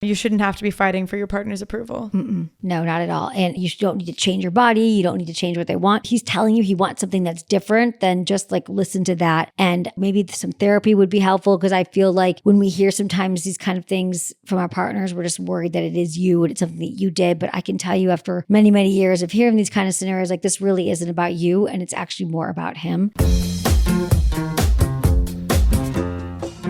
You shouldn't have to be fighting for your partner's approval. No, not at all. And you don't need to change your body. You don't need to change what they want. He's telling you he wants something that's different, then just like listen to that. And maybe some therapy would be helpful, because I feel like when we hear sometimes these kind of things from our partners, we're just worried that it is you and it's something that you did. But I can tell you, after many, many years of hearing these kind of scenarios, like, this really isn't about you, and it's actually more about him.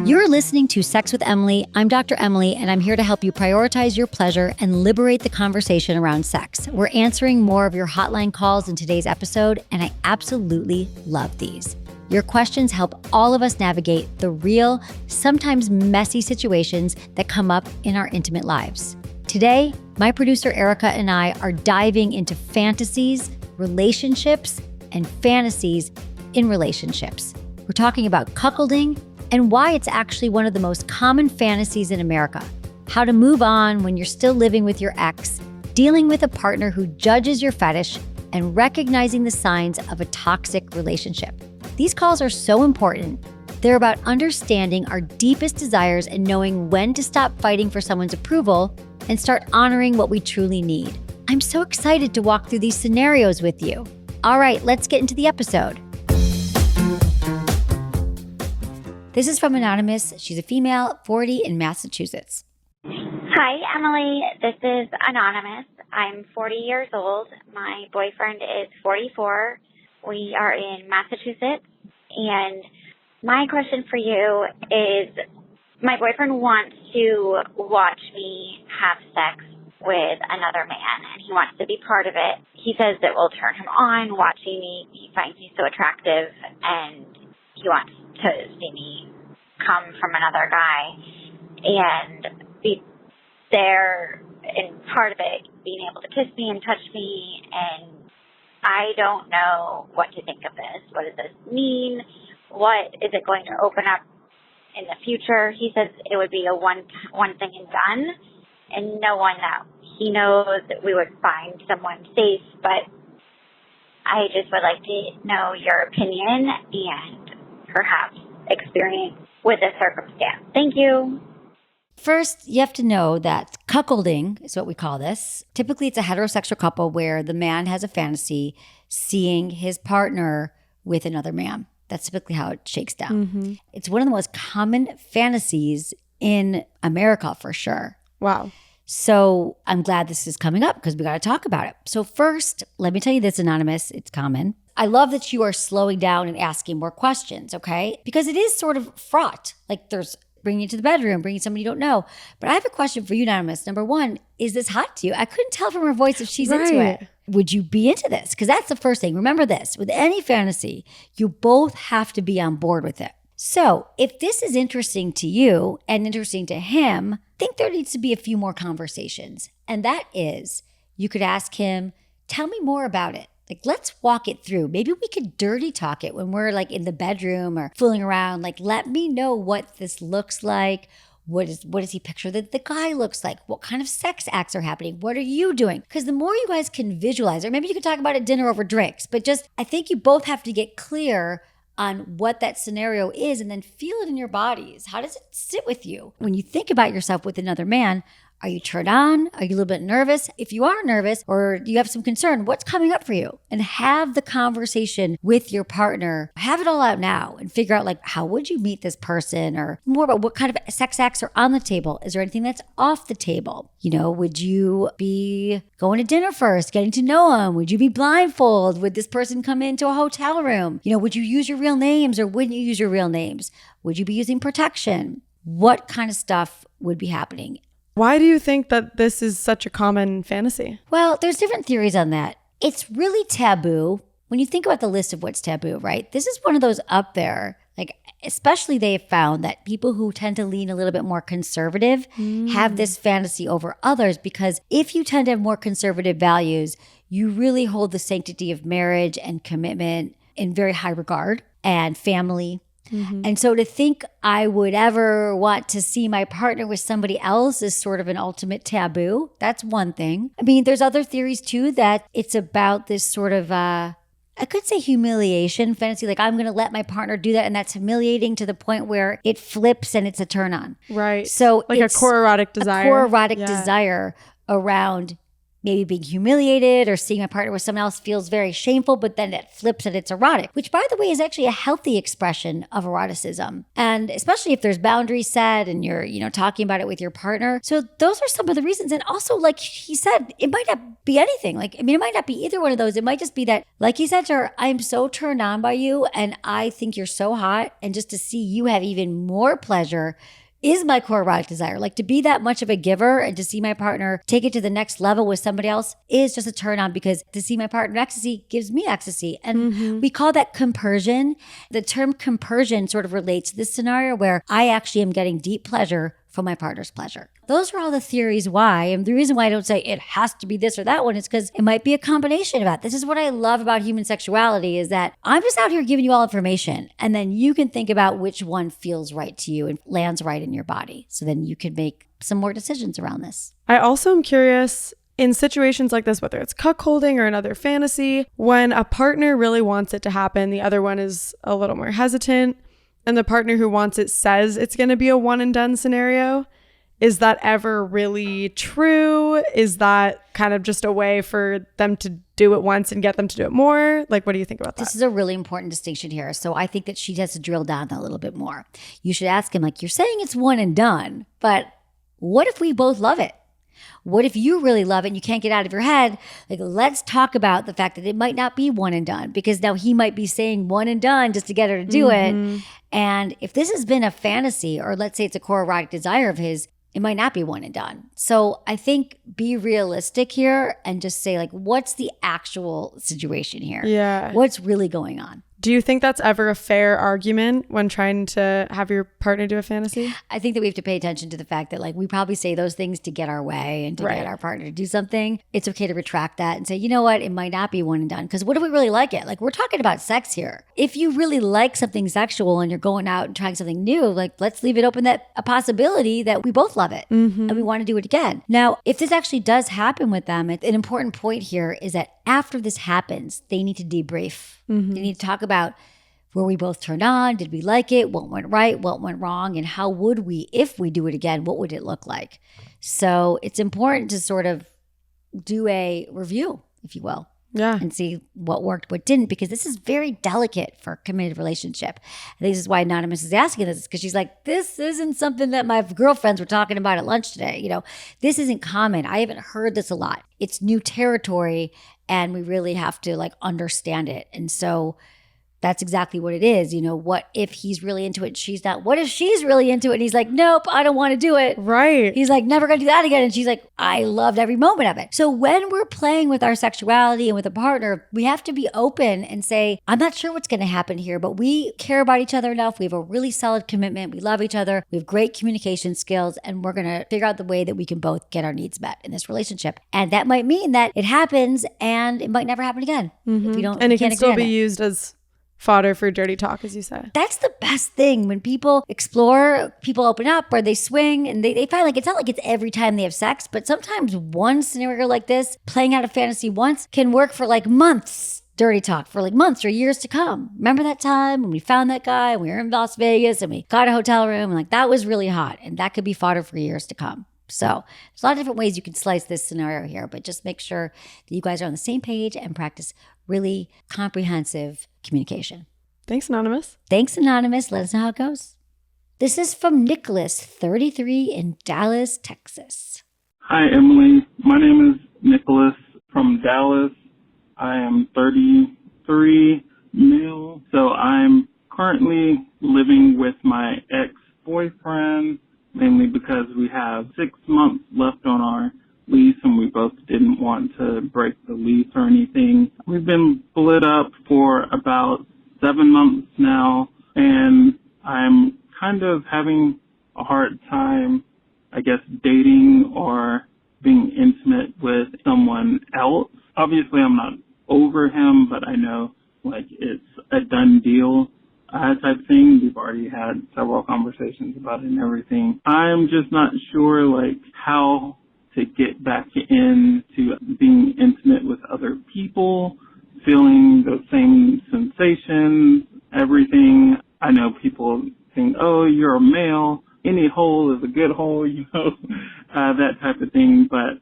You're listening to Sex with Emily. I'm Dr. Emily, and I'm here to help you prioritize your pleasure and liberate the conversation around sex. We're answering more of your hotline calls in today's episode, and I absolutely love these. Your questions help all of us navigate the real, sometimes messy situations that come up in our intimate lives. Today, my producer Erica and I are diving into fantasies, relationships, and fantasies in relationships. We're talking about cuckolding and why it's actually one of the most common fantasies in America. How to move on when you're still living with your ex, dealing with a partner who judges your fetish, and recognizing the signs of a toxic relationship. These calls are so important. They're about understanding our deepest desires and knowing when to stop fighting for someone's approval and start honoring what we truly need. I'm so excited to walk through these scenarios with you. All right, let's get into the episode. This is from Anonymous. She's a female, 40, in Massachusetts. Hi, Emily. This is Anonymous. I'm 40 years old. My boyfriend is 44. We are in Massachusetts. And my question for you is, my boyfriend wants to watch me have sex with another man, and he wants to be part of it. He says it will turn him on watching me. He finds me so attractive, and he wants to see me come from another guy and be there, and part of it being able to kiss me and touch me. And I don't know what to think of this. What does this mean? What is it going to open up in the future? He says it would be a one thing and done, and no one that he knows that we would find someone safe. But I just would like to know your opinion and perhaps experience with this circumstance. Thank you. First, you have to know that cuckolding is what we call this. Typically, it's a heterosexual couple where the man has a fantasy seeing his partner with another man. That's typically how it shakes down. Mm-hmm. It's one of the most common fantasies in America, for sure. Wow. So I'm glad this is coming up, because we got to talk about it. So first, let me tell you this, Anonymous. It's common. I love that you are slowing down and asking more questions, okay? Because it is sort of fraught. Like, there's bringing you to the bedroom, bringing somebody you don't know. But I have a question for you, Anonymous. Number one, is this hot to you? I couldn't tell from her voice if she's into it. Would you be into this? Because that's the first thing. Remember this, with any fantasy, you both have to be on board with it. So if this is interesting to you and interesting to him, I think there needs to be a few more conversations. And that is, you could ask him, tell me more about it. Like, let's walk it through. Maybe we could dirty talk it when we're like in the bedroom or fooling around. Like, let me know what this looks like. What does he picture that the guy looks like? What kind of sex acts are happening? What are you doing? Because the more you guys can visualize, or maybe you could talk about it at dinner over drinks, but just, I think you both have to get clear on what that scenario is and then feel it in your bodies. How does it sit with you? When you think about yourself with another man, are you turned on? Are you a little bit nervous? If you are nervous or you have some concern, what's coming up for you? And have the conversation with your partner. Have it all out now and figure out, like, how would you meet this person, or more about what kind of sex acts are on the table. Is there anything that's off the table? You know, would you be going to dinner first, getting to know him? Would you be blindfold? Would this person come into a hotel room? You know, would you use your real names or wouldn't you use your real names? Would you be using protection? What kind of stuff would be happening? Why do you think that this is such a common fantasy? Well, there's different theories on that. It's really taboo. When you think about the list of what's taboo, right? This is one of those up there. Like, especially they have found that people who tend to lean a little bit more conservative have this fantasy over others, because if you tend to have more conservative values, you really hold the sanctity of marriage and commitment in very high regard, and family. Mm-hmm. And so to think I would ever want to see my partner with somebody else is sort of an ultimate taboo. That's one thing. I mean, there's other theories too, that it's about this sort of, I could say humiliation fantasy, like I'm going to let my partner do that, and that's humiliating to the point where it flips and it's a turn on. Right. So like a core erotic desire. A core erotic desire around maybe being humiliated or seeing my partner with someone else feels very shameful, but then it flips and it's erotic, which by the way is actually a healthy expression of eroticism. And especially if there's boundaries set and you're, talking about it with your partner. So those are some of the reasons. And also, like he said, it might not be anything. It might not be either one of those. It might just be that, like he said to her, I'm so turned on by you and I think you're so hot. And just to see you have even more pleasure is my core erotic desire. Like to be that much of a giver and to see my partner take it to the next level with somebody else is just a turn on, because to see my partner in ecstasy gives me ecstasy. And we call that compersion. The term compersion sort of relates to this scenario where I actually am getting deep pleasure from my partner's pleasure. Those are all the theories why. And the reason why I don't say it has to be this or that one is because it might be a combination of that. This is what I love about human sexuality, is that I'm just out here giving you all information. And then you can think about which one feels right to you and lands right in your body. So then you can make some more decisions around this. I also am curious, in situations like this, whether it's cuckolding or another fantasy, when a partner really wants it to happen, the other one is a little more hesitant, and the partner who wants it says it's going to be a one and done scenario. Is that ever really true? Is that kind of just a way for them to do it once and get them to do it more? Like, what do you think about that? This is a really important distinction here. So I think that she has to drill down a little bit more. You should ask him, like, you're saying it's one and done, but what if we both love it? What if you really love it and you can't get out of your head? Like, let's talk about the fact that it might not be one and done, because now he might be saying one and done just to get her to do it. And if this has been a fantasy, or let's say it's a core erotic desire of his, it might not be one and done. So I think be realistic here and just say, like, what's the actual situation here? Yeah. What's really going on? Do you think that's ever a fair argument when trying to have your partner do a fantasy? I think that we have to pay attention to the fact that, like, we probably say those things to get our way and to get our partner to do something. It's okay to retract that and say, you know what, it might not be one and done. Because what if we really like it? Like, we're talking about sex here. If you really like something sexual and you're going out and trying something new, like, let's leave it open that a possibility that we both love it and we want to do it again. Now, if this actually does happen with them, an important point here is that after this happens, they need to debrief. They need to talk about, were we both turned on? Did we like it? What went right? What went wrong? And how would we, if we do it again, what would it look like? So it's important to sort of do a review, if you will. Yeah. And see what worked, what didn't, because this is very delicate for a committed relationship. I think this is why Anonymous is asking this, because she's like, this isn't something that my girlfriends were talking about at lunch today. This isn't common. I haven't heard this a lot. It's new territory, and we really have to, like, understand it. And so that's exactly what it is. What if he's really into it and she's not? What if she's really into it and he's like, nope, I don't want to do it. Right. He's like, never going to do that again. And she's like, I loved every moment of it. So when we're playing with our sexuality and with a partner, we have to be open and say, I'm not sure what's going to happen here, but we care about each other enough. We have a really solid commitment. We love each other. We have great communication skills, and we're going to figure out the way that we can both get our needs met in this relationship. And that might mean that it happens and it might never happen again. If we don't, and it can still be used as fodder for dirty talk, as you said. That's the best thing. When people explore, people open up, or they swing, and they find, like, it's not like it's every time they have sex, but sometimes one scenario like this, playing out a fantasy once, can work for like months. Dirty talk for like months or years to come. Remember that time when we found that guy and we were in Las Vegas and we got a hotel room, and like, that was really hot, and that could be fodder for years to come. So there's a lot of different ways you can slice this scenario here, but just make sure that you guys are on the same page and practice really comprehensive communication. Thanks, Anonymous. Thanks, Anonymous. Let us know how it goes. This is from Nicholas, 33, in Dallas, Texas. Hi, Emily. My name is Nicholas from Dallas. I am 33, male. So I'm currently living with my ex-boyfriend, mainly because we have 6 months left on our lease and we both didn't want to break the lease or anything. We've been split up for about 7 months now, and I'm kind of having a hard time, I guess, dating or being intimate with someone else. Obviously, I'm not over him, but I know, like, it's a done deal type thing. We've already had several conversations about it and everything. I'm just not sure, like, how to get back into being intimate with other people, feeling those same thing, but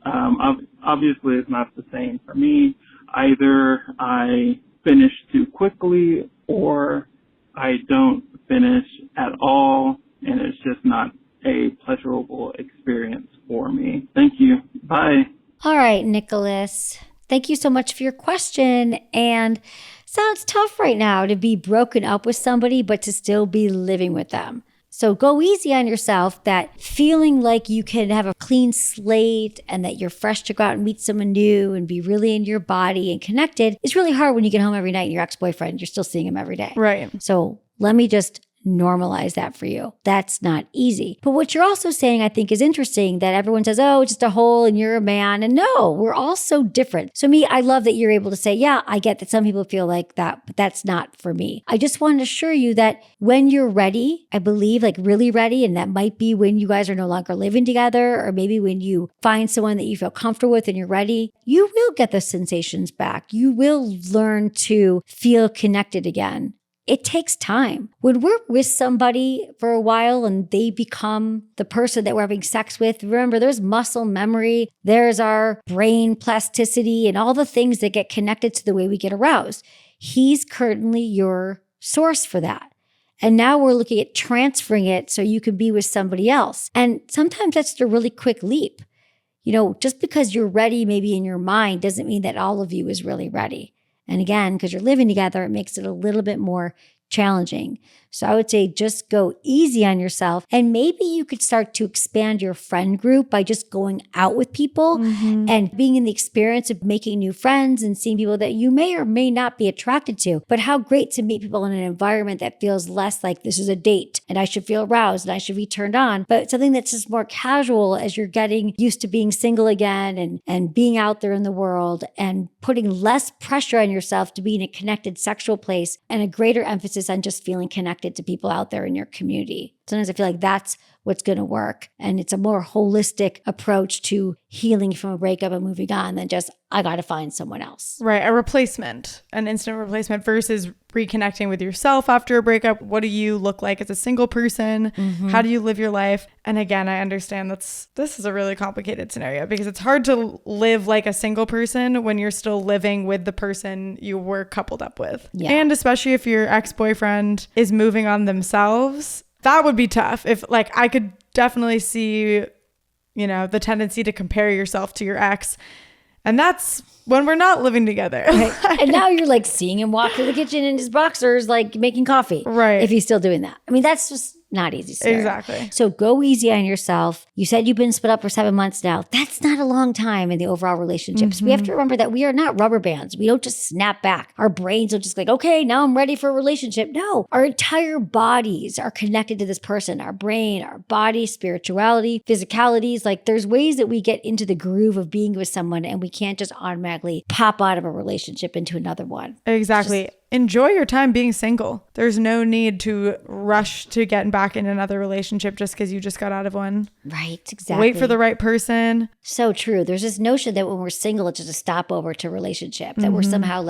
obviously it's not the same for me. Either I finish too quickly or I don't finish at all, and it's just not a pleasurable experience for me. Thank you. Bye. All right, Nicholas. Thank you so much for your question. And sounds tough right now to be broken up with somebody, but to still be living with them. So go easy on yourself. That feeling like you can have a clean slate and that you're fresh to go out and meet someone new and be really in your body and connected is really hard when you get home every night and your ex-boyfriend, you're still seeing him every day. Right. So let me just normalize that for you. That's not easy. But what you're also saying, I think, is interesting, that everyone says, oh, it's just a hole and you're a man. And no, we're all so different. So I love that you're able to say, yeah, I get that some people feel like that, but that's not for me. I just want to assure you that when you're ready, I believe, like really ready, and that might be when you guys are no longer living together, or maybe when you find someone that you feel comfortable with and you're ready, you will get those sensations back. You will learn to feel connected again. It takes time. When we're with somebody for a while and they become the person that we're having sex with, remember, there's muscle memory, there's our brain plasticity, and all the things that get connected to the way we get aroused. He's currently your source for that. And now we're looking at transferring it so you can be with somebody else. And sometimes that's a really quick leap. Just because you're ready maybe in your mind doesn't mean that all of you is really ready. And again, because you're living together, it makes it a little bit more challenging. So I would say just go easy on yourself. And maybe you could start to expand your friend group by just going out with people and being in the experience of making new friends and seeing people that you may or may not be attracted to. But how great to meet people in an environment that feels less like this is a date and I should feel aroused and I should be turned on, but something that's just more casual as you're getting used to being single again and being out there in the world and putting less pressure on yourself to be in a connected sexual place and a greater emphasis on just feeling connected to people out there in your community. Sometimes I feel like that's what's going to work. And it's a more holistic approach to healing from a breakup and moving on than just, I got to find someone else. Right. A replacement, an instant replacement versus reconnecting with yourself after a breakup. What do you look like as a single person? How do you live your life? And again, I understand this is a really complicated scenario because it's hard to live like a single person when you're still living with the person you were coupled up with. Yeah. And especially if your ex-boyfriend is moving on themselves, that would be tough. If I could definitely see, the tendency to compare yourself to your ex. And that's when we're not living together. Right. And now you're seeing him walk to the kitchen in his boxers, making coffee. Right. If he's still doing that. That's just not easy scenario. Exactly. So go easy on yourself. You said you've been split up for 7 months now. That's not a long time in the overall relationships. We have to remember that we are not rubber bands. We don't just snap back. Our brains are just okay, now I'm ready for a relationship. No, our entire bodies are connected to this person. Our brain, our body, spirituality, physicalities. There's ways that we get into the groove of being with someone and we can't just automatically pop out of a relationship into another one. Exactly. Enjoy your time being single. There's no need to rush to get back in another relationship just because you just got out of one. Right, exactly. Wait for the right person. So true. There's this notion that when we're single, it's just a stopover to relationship, that we're somehow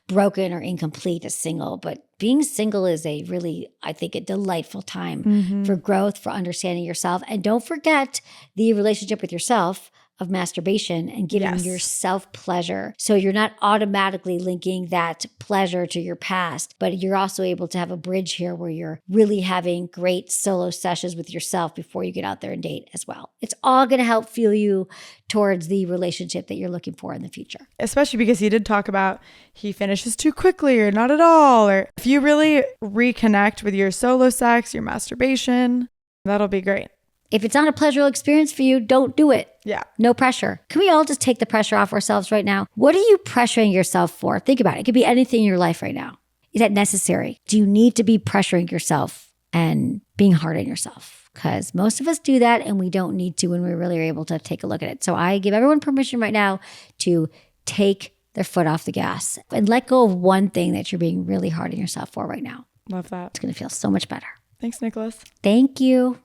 broken or incomplete as single. But being single is a really, I think, a delightful time for growth, for understanding yourself. And don't forget the relationship with yourself of masturbation and giving yourself pleasure. So you're not automatically linking that pleasure to your past, but you're also able to have a bridge here where you're really having great solo sessions with yourself before you get out there and date as well. It's all going to help fuel you towards the relationship that you're looking for in the future. Especially because he did talk about he finishes too quickly or not at all. Or if you really reconnect with your solo sex, your masturbation, that'll be great. If it's not a pleasurable experience for you, don't do it. Yeah. No pressure. Can we all just take the pressure off ourselves right now? What are you pressuring yourself for? Think about it. It could be anything in your life right now. Is that necessary? Do you need to be pressuring yourself and being hard on yourself? Because most of us do that and we don't need to when we really are able to take a look at it. So I give everyone permission right now to take their foot off the gas and let go of one thing that you're being really hard on yourself for right now. Love that. It's going to feel so much better. Thanks, Nicholas. Thank you.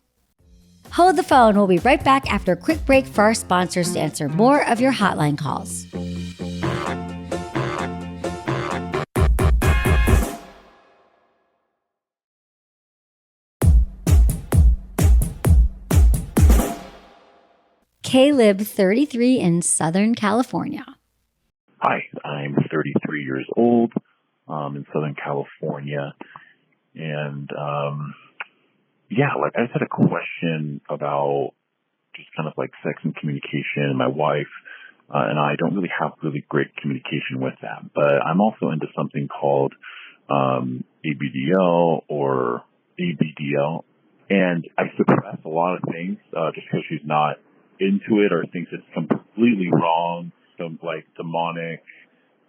Hold the phone. We'll be right back after a quick break for our sponsors to answer more of your hotline calls. Caleb, 33 in Southern California. Hi, I'm 33 years old in Southern California. And I just had a question about just kind of like sex and communication. My wife and I don't really have really great communication with that. But I'm also into something called ABDL or ABDL. And I suppress a lot of things just because she's not into it or thinks it's completely wrong, some like demonic,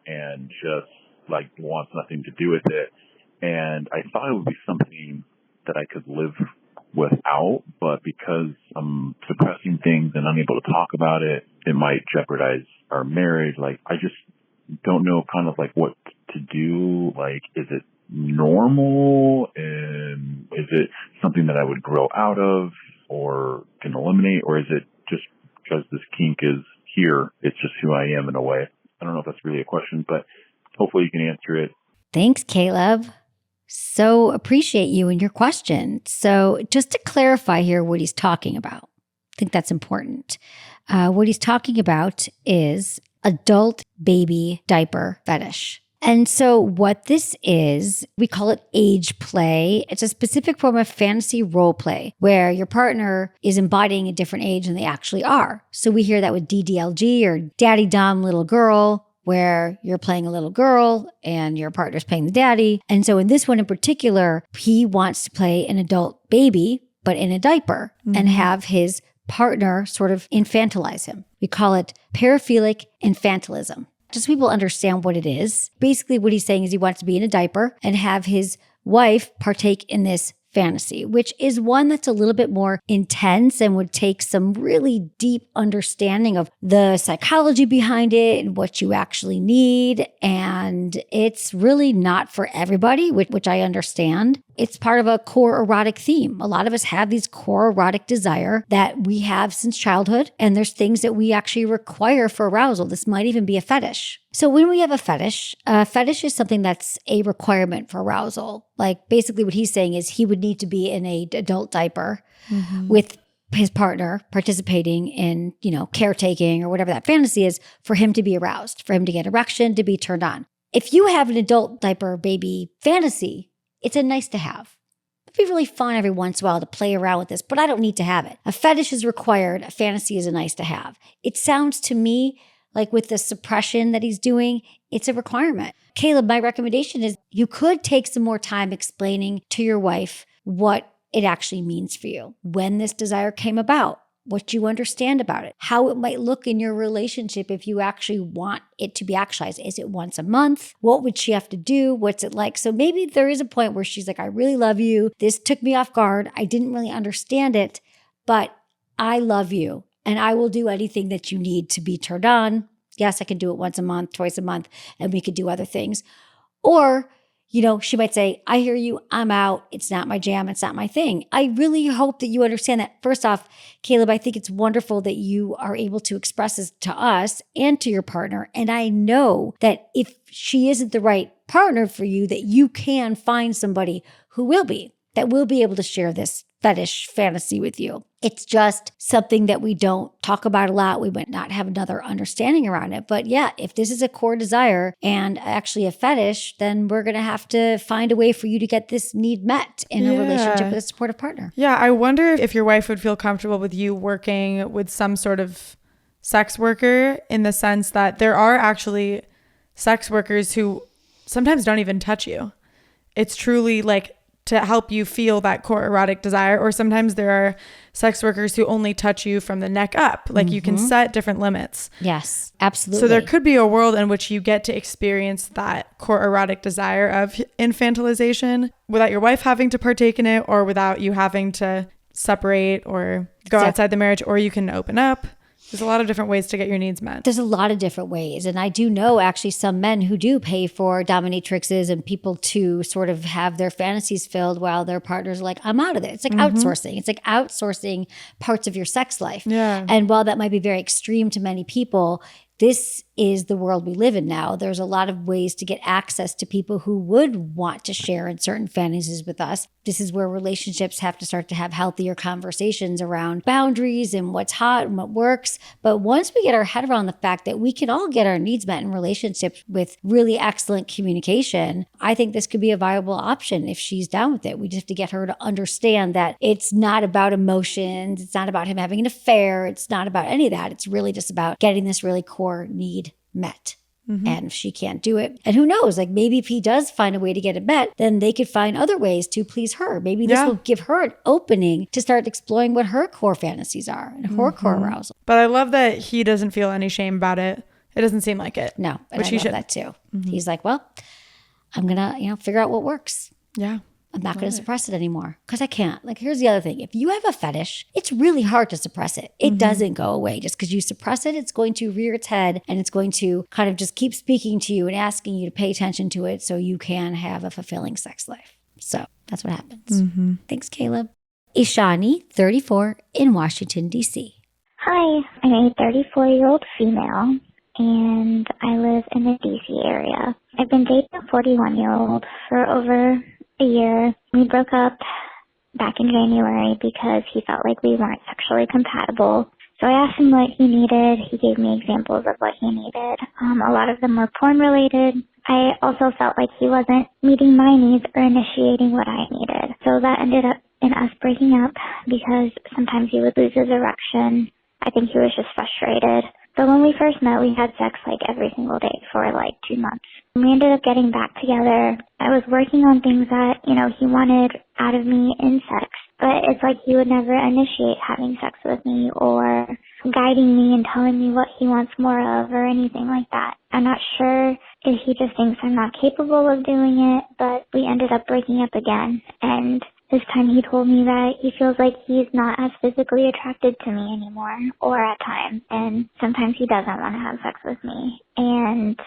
and just like wants nothing to do with it. And I thought it would be something that I could live without, but because I'm suppressing things and unable to talk about it, it might jeopardize our marriage. Like, I just don't know kind of like what to do. Like, is it normal? And is it something that I would grow out of or can eliminate? Or is it just because this kink is here, it's just who I am in a way? I don't know if that's really a question, but hopefully you can answer it. Thanks, Caleb. So appreciate you and your question. So just to clarify here what he's talking about, I think that's important. What he's talking about is adult baby diaper fetish. And so what this is, we call it age play. It's a specific form of fantasy role play where your partner is embodying a different age than they actually are. So we hear that with DDLG or Daddy Dom Little Girl, where you're playing a little girl and your partner's playing the daddy. And so in this one in particular, he wants to play an adult baby, but in a diaper, and have his partner sort of infantilize him. We call it paraphilic infantilism. Just so people understand what it is. Basically, what he's saying is he wants to be in a diaper and have his wife partake in this fantasy, which is one that's a little bit more intense and would take some really deep understanding of the psychology behind it and what you actually need. And it's really not for everybody, which I understand. It's part of a core erotic theme. A lot of us have these core erotic desire that we have since childhood, and there's things that we actually require for arousal. This might even be a fetish. So when we have a fetish is something that's a requirement for arousal. Like basically what he's saying is he would need to be in an adult diaper with his partner participating in, caretaking or whatever that fantasy is for him to be aroused, for him to get erection, to be turned on. If you have an adult diaper baby fantasy, it's a nice to have. It'd be really fun every once in a while to play around with this, but I don't need to have it. A fetish is required. A fantasy is a nice to have. It sounds to me like with the suppression that he's doing, it's a requirement. Caleb, my recommendation is you could take some more time explaining to your wife what it actually means for you, when this desire came about, what you understand about it, how it might look in your relationship if you actually want it to be actualized. Is it once a month? What would she have to do? What's it like? So maybe there is a point where she's like, I really love you. This took me off guard. I didn't really understand it, but I love you and I will do anything that you need to be turned on. Yes, I can do it once a month, twice a month, and we could do other things. Or she might say, I hear you, I'm out. It's not my jam. It's not my thing. I really hope that you understand that. First off, Caleb, I think it's wonderful that you are able to express this to us and to your partner. And I know that if she isn't the right partner for you, that you can find somebody who will be, that will be able to share this fetish fantasy with you. It's just something that we don't talk about a lot. We might not have another understanding around it. But yeah, if this is a core desire and actually a fetish, then we're going to have to find a way for you to get this need met in a relationship with a supportive partner. Yeah, I wonder if your wife would feel comfortable with you working with some sort of sex worker, in the sense that there are actually sex workers who sometimes don't even touch you. It's truly like to help you feel that core erotic desire. Or sometimes there are sex workers who only touch you from the neck up. Like you can set different limits. Yes, absolutely. So there could be a world in which you get to experience that core erotic desire of infantilization without your wife having to partake in it, or without you having to separate or go outside the marriage, or you can open up. There's a lot of different ways to get your needs met. There's a lot of different ways. And I do know actually some men who do pay for dominatrixes and people to sort of have their fantasies filled while their partners are like, I'm out of it. It's like outsourcing. It's like outsourcing parts of your sex life. Yeah. And while that might be very extreme to many people, this is the world we live in now. There's a lot of ways to get access to people who would want to share in certain fantasies with us. This is where relationships have to start to have healthier conversations around boundaries and what's hot and what works. But once we get our head around the fact that we can all get our needs met in relationships with really excellent communication, I think this could be a viable option if she's down with it. We just have to get her to understand that it's not about emotions. It's not about him having an affair. It's not about any of that. It's really just about getting this really core need met. And if she can't do it, and who knows, like maybe if he does find a way to get it met, then they could find other ways to please her. Maybe this will give her an opening to start exploring what her core fantasies are and her core arousal. But I love that he doesn't feel any shame about it. It doesn't seem like it. No, and which I he love should. that too. He's like, well, I'm gonna, figure out what works. Yeah. I'm not going to suppress it anymore because I can't. Like, here's the other thing. If you have a fetish, it's really hard to suppress it. It doesn't go away. Just because you suppress it, it's going to rear its head and it's going to kind of just keep speaking to you and asking you to pay attention to it so you can have a fulfilling sex life. So that's what happens. Thanks, Caleb. Ishani, 34, in Washington, D.C. Hi, I'm a 34-year-old female, and I live in the D.C. area. I've been dating a 41-year-old for over a year. We broke up back in January because he felt like we weren't sexually compatible. So I asked him what he needed. He gave me examples of what he needed. A lot of them were porn related. I also felt like he wasn't meeting my needs or initiating what I needed. So that ended up in us breaking up because sometimes he would lose his erection. I think he was just frustrated. So when we first met, we had sex like every single day for like 2 months. We ended up getting back together. I was working on things that, he wanted out of me in sex, but it's like he would never initiate having sex with me or guiding me and telling me what he wants more of or anything like that. I'm not sure if he just thinks I'm not capable of doing it, but we ended up breaking up again. And this time he told me that he feels like he's not as physically attracted to me anymore, or at times, and sometimes he doesn't want to have sex with me. And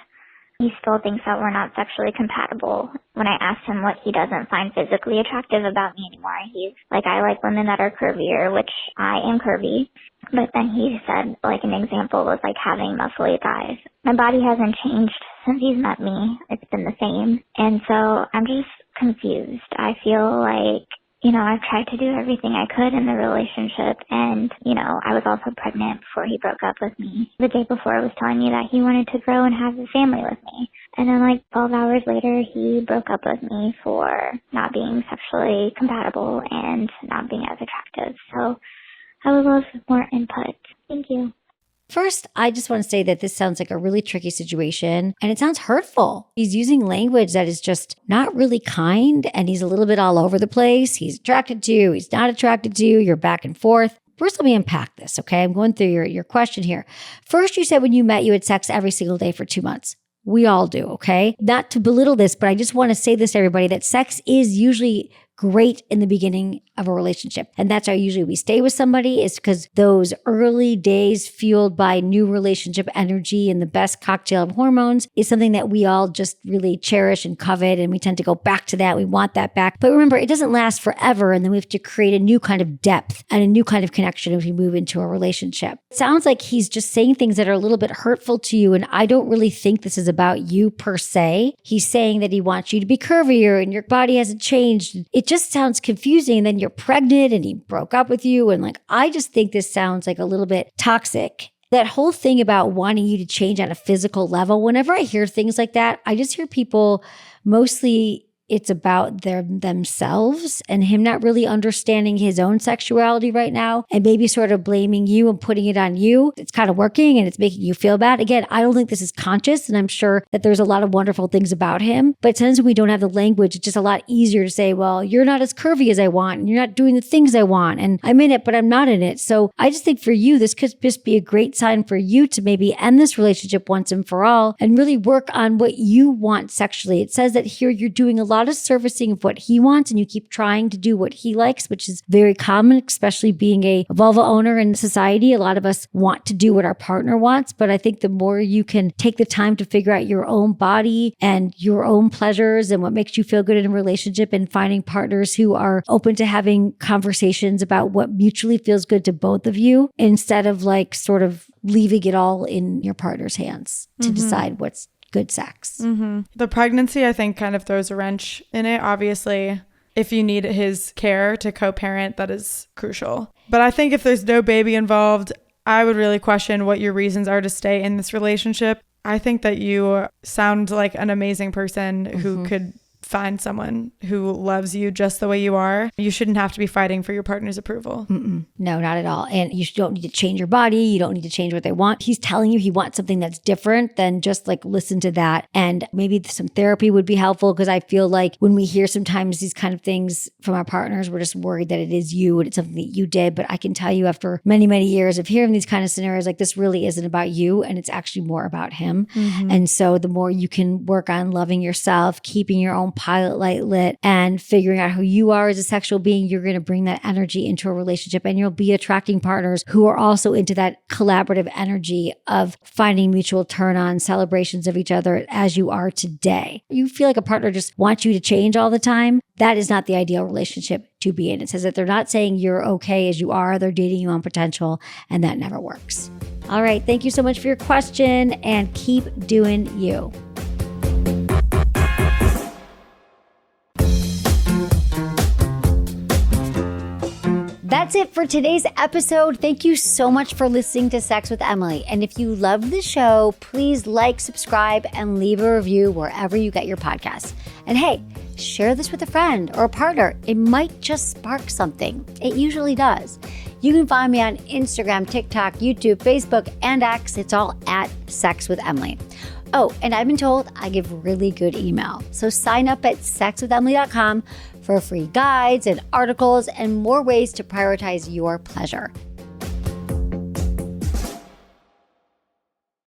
he still thinks that we're not sexually compatible. When I asked him what he doesn't find physically attractive about me anymore, he's like, I like women that are curvier, which I am curvy. But then he said, like, an example was like having muscly thighs. My body hasn't changed since he's met me. It's been the same. And so I'm just confused. I feel like, I've tried to do everything I could in the relationship. And, I was also pregnant before he broke up with me. The day before he was telling me that he wanted to grow and have a family with me. And then like 12 hours later, he broke up with me for not being sexually compatible and not being as attractive. So I would love more input. Thank you. First, I just want to say that this sounds like a really tricky situation and it sounds hurtful. He's using language that is just not really kind and he's a little bit all over the place. He's attracted to you, he's not attracted to you, you're back and forth. First, let me unpack this, okay? I'm going through your question here. First, you said when you met, you had sex every single day for 2 months. We all do, okay? Not to belittle this, but I just want to say this to everybody that sex is usually great in the beginning of a relationship. And that's how usually we stay with somebody, is because those early days fueled by new relationship energy and the best cocktail of hormones is something that we all just really cherish and covet. And we tend to go back to that. We want that back. But remember, it doesn't last forever. And then we have to create a new kind of depth and a new kind of connection as we move into a relationship. It sounds like he's just saying things that are a little bit hurtful to you. And I don't really think this is about you per se. He's saying that he wants you to be curvier and your body hasn't changed. It just sounds confusing. And then you're pregnant and he broke up with you. And I just think this sounds like a little bit toxic. That whole thing about wanting you to change on a physical level, whenever I hear things like that, I just hear people mostly it's about themselves and him not really understanding his own sexuality right now and maybe sort of blaming you and putting it on you. It's kind of working and it's making you feel bad. Again, I don't think this is conscious and I'm sure that there's a lot of wonderful things about him, but sometimes when we don't have the language, it's just a lot easier to say, well, you're not as curvy as I want and you're not doing the things I want and I'm in it, but I'm not in it. So I just think for you, this could just be a great sign for you to maybe end this relationship once and for all and really work on what you want sexually. It says that here you're doing a lot lot of servicing of what he wants and you keep trying to do what he likes, which is very common, especially being a vulva owner in society. A lot of us want to do what our partner wants, but I think the more you can take the time to figure out your own body and your own pleasures and what makes you feel good in a relationship, and finding partners who are open to having conversations about what mutually feels good to both of you, instead of like sort of leaving it all in your partner's hands to decide what's good sex. The pregnancy, I think, kind of throws a wrench in it. Obviously, if you need his care to co-parent, that is crucial. But I think if there's no baby involved, I would really question what your reasons are to stay in this relationship. I think that you sound like an amazing person who could find someone who loves you just the way you are. You shouldn't have to be fighting for your partner's approval. No, not at all. And you don't need to change your body. You don't need to change what they want. He's telling you he wants something that's different, then just like listen to that. And maybe some therapy would be helpful, because I feel like when we hear sometimes these kind of things from our partners, we're just worried that it is you and it's something that you did. But I can tell you, after many, many years of hearing these kind of scenarios, like, this really isn't about you, and it's actually more about him. And so the more you can work on loving yourself, keeping your own pilot light lit, and figuring out who you are as a sexual being, you're going to bring that energy into a relationship, and you'll be attracting partners who are also into that collaborative energy of finding mutual turn on, celebrations of each other as you are today. You feel like a partner just wants you to change all the time. That is not the ideal relationship to be in. It says that they're not saying you're okay as you are, they're dating you on potential, and that never works. All right. Thank you so much for your question, and keep doing you. That's it for today's episode. Thank you so much for listening to Sex with Emily. And if you love the show, please like, subscribe, and leave a review wherever you get your podcasts. And hey, share this with a friend or a partner. It might just spark something. It usually does. You can find me on Instagram, TikTok, YouTube, Facebook, and X. It's all at Sex with Emily. Oh, and I've been told I give really good email. So sign up at sexwithemily.com for free guides and articles and more ways to prioritize your pleasure.